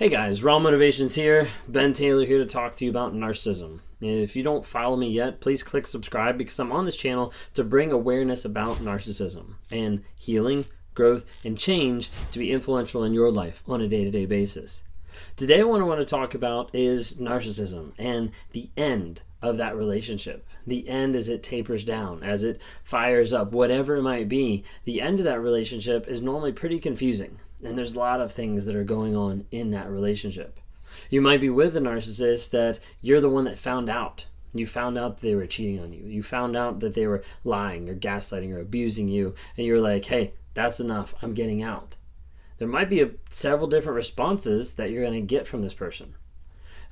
Hey guys, Raw Motivations here. Ben Taylor here to talk to you about narcissism. If you don't follow me yet, please click subscribe because I'm on this channel to bring awareness about narcissism and healing, growth, and change to be influential in your life on a day-to-day basis. Today what I want to talk about is narcissism and the end of that relationship. The end as it tapers down, as it fires up, whatever it might be. The end of that relationship is normally pretty confusing. And there's a lot of things that are going on in that relationship. You might be with a narcissist that you're the one that found out. You found out that they were cheating on you. You found out that they were lying or gaslighting or abusing you. And you're like, hey, that's enough. I'm getting out. There might be several different responses that you're going to get from this person.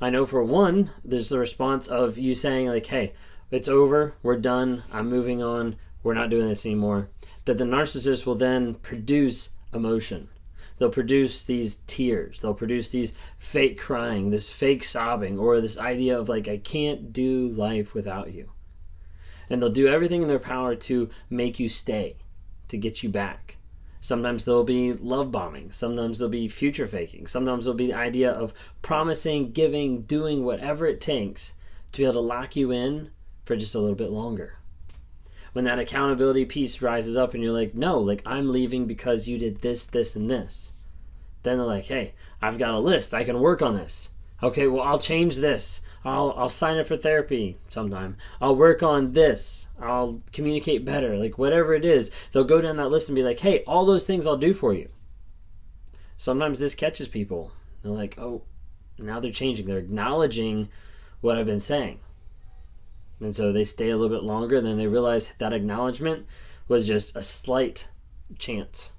I know for one, there's the response of you saying like, hey, it's over. We're done. I'm moving on. We're not doing this anymore. That the narcissist will then produce emotion. They'll produce these tears. They'll produce these fake crying, this fake sobbing, or this idea of like, I can't do life without you. And they'll do everything in their power to make you stay, to get you back. Sometimes there'll be love bombing. Sometimes there'll be future faking. Sometimes there'll be the idea of promising, giving, doing whatever it takes to be able to lock you in for just a little bit longer. When that accountability piece rises up and you're like, no, like I'm leaving because you did this, this, and this. Then they're like, hey, I've got a list. I can work on this. Okay, well, I'll change this. I'll sign up for therapy sometime. I'll work on this. I'll communicate better. Like whatever it is, they'll go down that list and be like, hey, all those things I'll do for you. Sometimes this catches people. They're like, oh, now they're changing. They're acknowledging what I've been saying. And so they stay a little bit longer, then they realize that acknowledgement was just a slight chance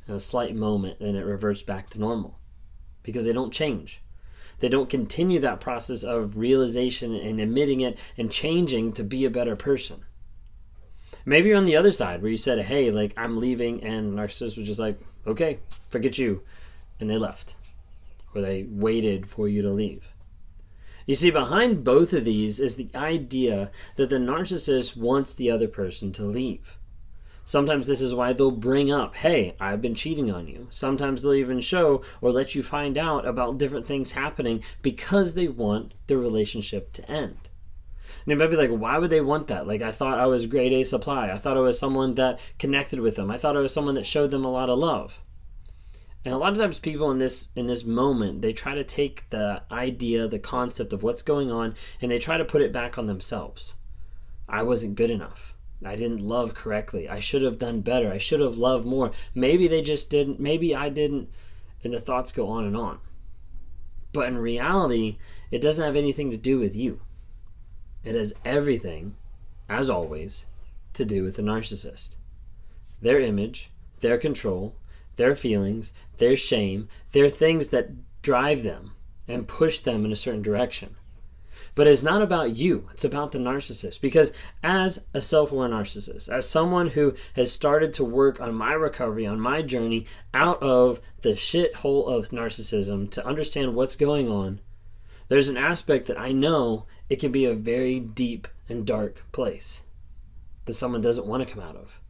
and a slight moment, and it reverts back to normal because they don't change. They don't continue that process of realization and admitting it and changing to be a better person. Maybe you're on the other side where you said, hey, like I'm leaving, and the narcissist was just like, okay, forget you. And they left, or they waited for you to leave. You see, behind both of these is the idea that the narcissist wants the other person to leave. Sometimes this is why they'll bring up, hey, I've been cheating on you. Sometimes they'll even show or let you find out about different things happening because they want the relationship to end. And you might be like, why would they want that? Like, I thought I was grade A supply. I thought I was someone that connected with them. I thought I was someone that showed them a lot of love. And a lot of times people in this moment, they try to take the idea, the concept of what's going on, and they try to put it back on themselves. I wasn't good enough. I didn't love correctly. I should have done better. I should have loved more. Maybe they just didn't. Maybe I didn't. And the thoughts go on and on. But in reality, it doesn't have anything to do with you. It has everything, as always, to do with the narcissist. Their image, their control, their feelings, their shame, their things that drive them and push them in a certain direction. But it's not about you, it's about the narcissist. Because as a self-aware narcissist, as someone who has started to work on my recovery, on my journey out of the shithole of narcissism to understand what's going on, there's an aspect that I know it can be a very deep and dark place that someone doesn't want to come out of.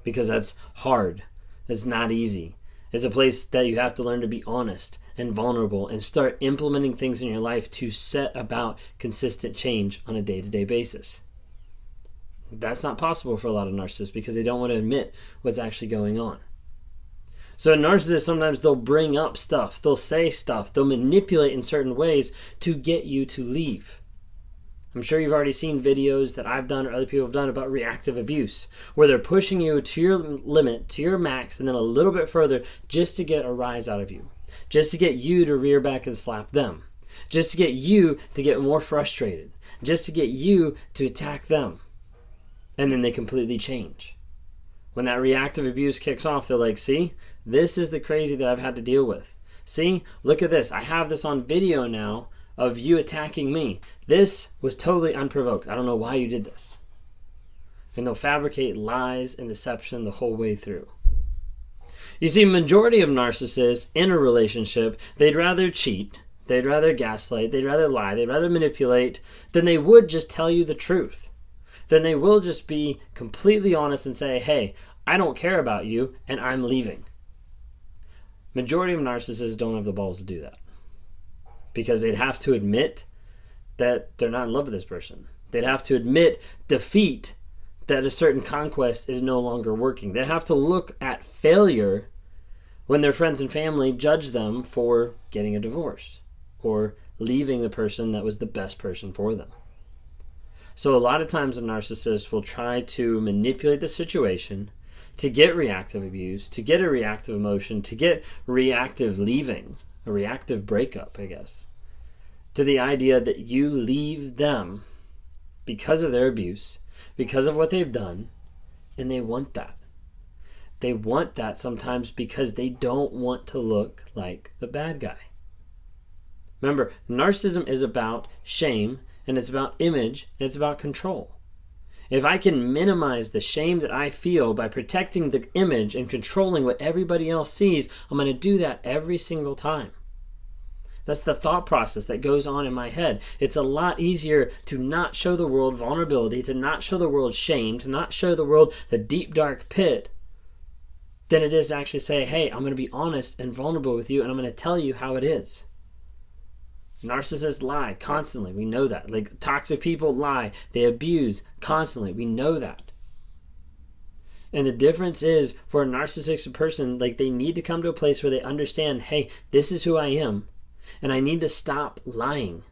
Because that's hard. It's not easy. It's a place that you have to learn to be honest and vulnerable and start implementing things in your life to set about consistent change on a day-to-day basis. That's not possible for a lot of narcissists because they don't want to admit what's actually going on. So narcissists, sometimes they'll bring up stuff, they'll say stuff, they'll manipulate in certain ways to get you to leave. I'm sure you've already seen videos that I've done or other people have done about reactive abuse, where they're pushing you to your limit, to your max, and then a little bit further just to get a rise out of you, just to get you to rear back and slap them, just to get you to get more frustrated, just to get you to attack them. And then they completely change. When that reactive abuse kicks off, they're like, see, this is the crazy that I've had to deal with. See, look at this. I have this on video now of you attacking me. This was totally unprovoked. I don't know why you did this. And they'll fabricate lies and deception the whole way through. You see, majority of narcissists in a relationship, they'd rather cheat, they'd rather gaslight, they'd rather lie, they'd rather manipulate than they would just tell you the truth. Then they will just be completely honest and say, hey, I don't care about you and I'm leaving. Majority of narcissists don't have the balls to do that. because they'd have to admit that they're not in love with this person. They'd have to admit defeat, that a certain conquest is no longer working. They'd have to look at failure when their friends and family judge them for getting a divorce or leaving the person that was the best person for them. So a lot of times a narcissist will try to manipulate the situation to get reactive abuse, to get a reactive emotion, to get reactive leaving, a reactive breakup, I guess, to the idea that you leave them because of their abuse, because of what they've done, and they want that. They want that sometimes because they don't want to look like the bad guy. Remember, narcissism is about shame, and it's about image, and it's about control. If I can minimize the shame that I feel by protecting the image and controlling what everybody else sees, I'm going to do that every single time. That's the thought process that goes on in my head. It's a lot easier to not show the world vulnerability, to not show the world shame, to not show the world the deep, dark pit, than it is to actually say, hey, I'm going to be honest and vulnerable with you, and I'm going to tell you how it is. Narcissists lie constantly. We know that. Like, toxic people lie. They abuse constantly. We know that. And the difference is, for a narcissistic person, like, they need to come to a place where they understand, hey, this is who I am, and I need to stop lying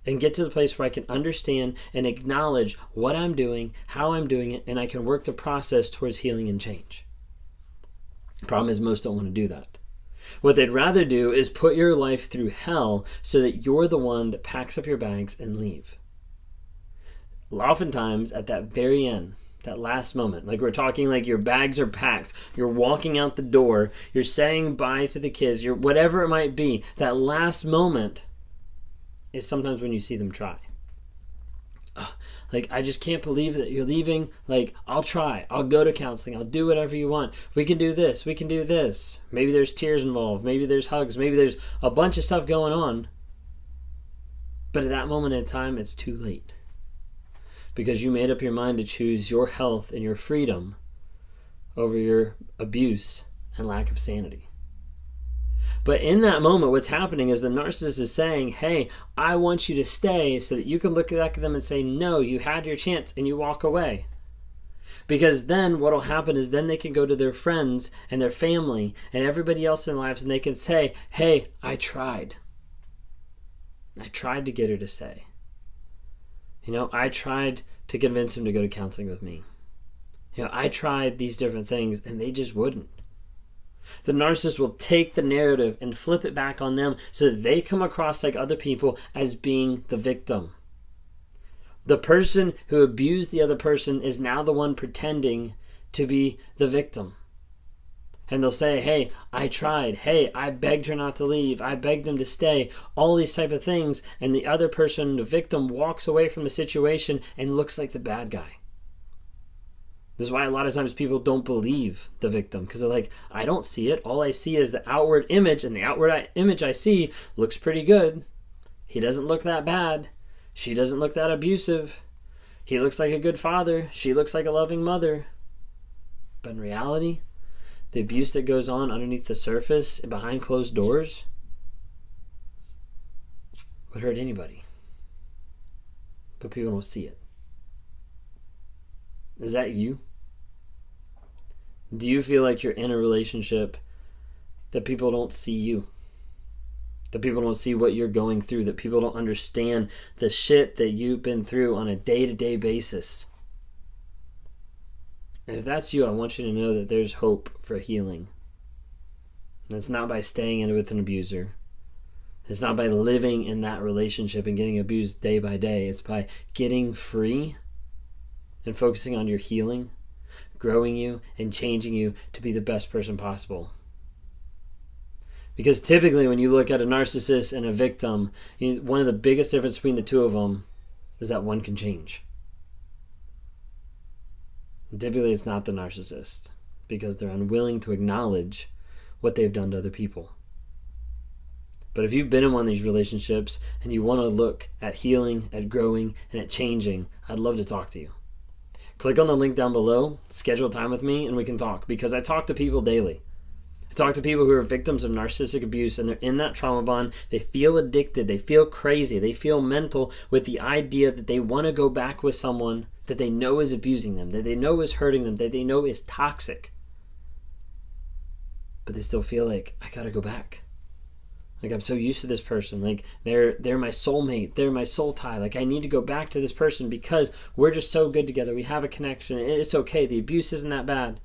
and get to the place where I can understand and acknowledge what I'm doing, how I'm doing it, and I can work the process towards healing and change. The problem is most don't want to do that. What they'd rather do is put your life through hell so that you're the one that packs up your bags and leave. Oftentimes, at that very end, that last moment, like we're talking like your bags are packed, you're walking out the door, you're saying bye to the kids, you're whatever it might be, that last moment is sometimes when you see them try. Like, I just can't believe that you're leaving. Like, I'll try. I'll go to counseling. I'll do whatever you want. We can do this. We can do this. Maybe there's tears involved. Maybe there's hugs. Maybe there's a bunch of stuff going on. But at that moment in time, it's too late. Because you made up your mind to choose your health and your freedom over your abuse and lack of sanity. But in that moment, what's happening is the narcissist is saying, hey, I want you to stay so that you can look back at them and say, no, you had your chance, and you walk away. Because then what will happen is then they can go to their friends and their family and everybody else in their lives, and they can say, hey, I tried. I tried to get her to stay. I tried to convince him to go to counseling with me. I tried these different things, and they just wouldn't. The narcissist will take the narrative and flip it back on them so that they come across like other people as being the victim. The person who abused the other person is now the one pretending to be the victim. And they'll say, hey, I tried. Hey, I begged her not to leave. I begged them to stay. All these type of things. And the other person, the victim, walks away from the situation and looks like the bad guy. This is why a lot of times people don't believe the victim, because they're like, I don't see it. All I see is the outward image, and the outward image I see looks pretty good. He doesn't look that bad. She doesn't look that abusive. He looks like a good father. She looks like a loving mother. But in reality, the abuse that goes on underneath the surface and behind closed doors would hurt anybody. But people don't see it. Is that you? Do you feel like you're in a relationship that people don't see you? That people don't see what you're going through? That people don't understand the shit that you've been through on a day-to-day basis? And if that's you, I want you to know that there's hope for healing. And it's not by staying in it with an abuser. It's not by living in that relationship and getting abused day by day. It's by getting free and focusing on your healing, growing you, and changing you to be the best person possible. Because typically when you look at a narcissist and a victim, one of the biggest differences between the two of them is that one can change. And typically it's not the narcissist, because they're unwilling to acknowledge what they've done to other people. But if you've been in one of these relationships and you want to look at healing, at growing, and at changing, I'd love to talk to you. Click on the link down below, schedule time with me, and we can talk, because I talk to people daily. I Talk to people who are victims of narcissistic abuse and they're in that trauma bond. They feel addicted. They feel crazy. They feel mental with the idea that they want to go back with someone that they know is abusing them, that they know is hurting them, that they know is toxic. But they still feel like, I gotta go back. Like, I'm so used to this person. Like, they're my soulmate. They're my soul tie. Like, I need to go back to this person because we're just so good together. We have a connection. It's okay. The abuse isn't that bad.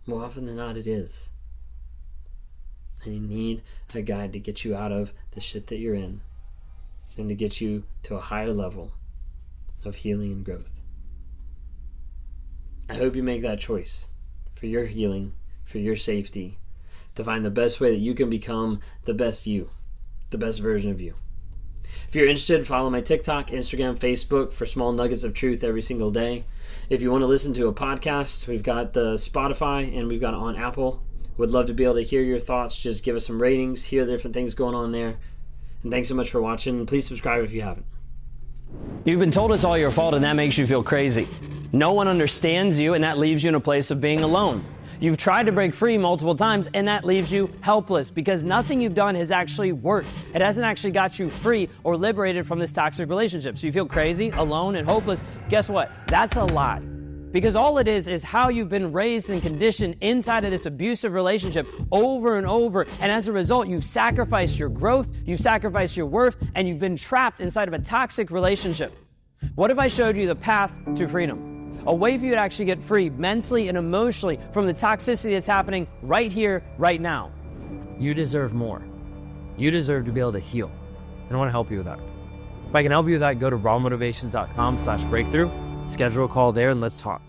More often than not, it is. And you need a guide to get you out of the shit that you're in and to get you to a higher level of healing and growth. I hope you make that choice for your healing, for your safety, to find the best way that you can become the best you, the best version of you. If you're interested, follow my TikTok, Instagram, Facebook for small nuggets of truth every single day. If you want to listen to a podcast, we've got the Spotify and we've got it on Apple. Would love to be able to hear your thoughts. Just give us some ratings, hear the different things going on there. And thanks so much for watching. Please subscribe if you haven't. You've been told it's all your fault and that makes you feel crazy. No one understands you and that leaves you in a place of being alone. You've tried to break free multiple times and that leaves you helpless because nothing you've done has actually worked. It hasn't actually got you free or liberated from this toxic relationship. So you feel crazy, alone, and hopeless. Guess what? That's a lie. Because all it is how you've been raised and conditioned inside of this abusive relationship over and over. And as a result, you've sacrificed your growth, you've sacrificed your worth, and you've been trapped inside of a toxic relationship. What if I showed you the path to freedom? A way for you to actually get free mentally and emotionally from the toxicity that's happening right here, right now. You deserve more. You deserve to be able to heal. And I want to help you with that. If I can help you with that, go to rawmotivations.com/breakthrough. Schedule a call there and let's talk.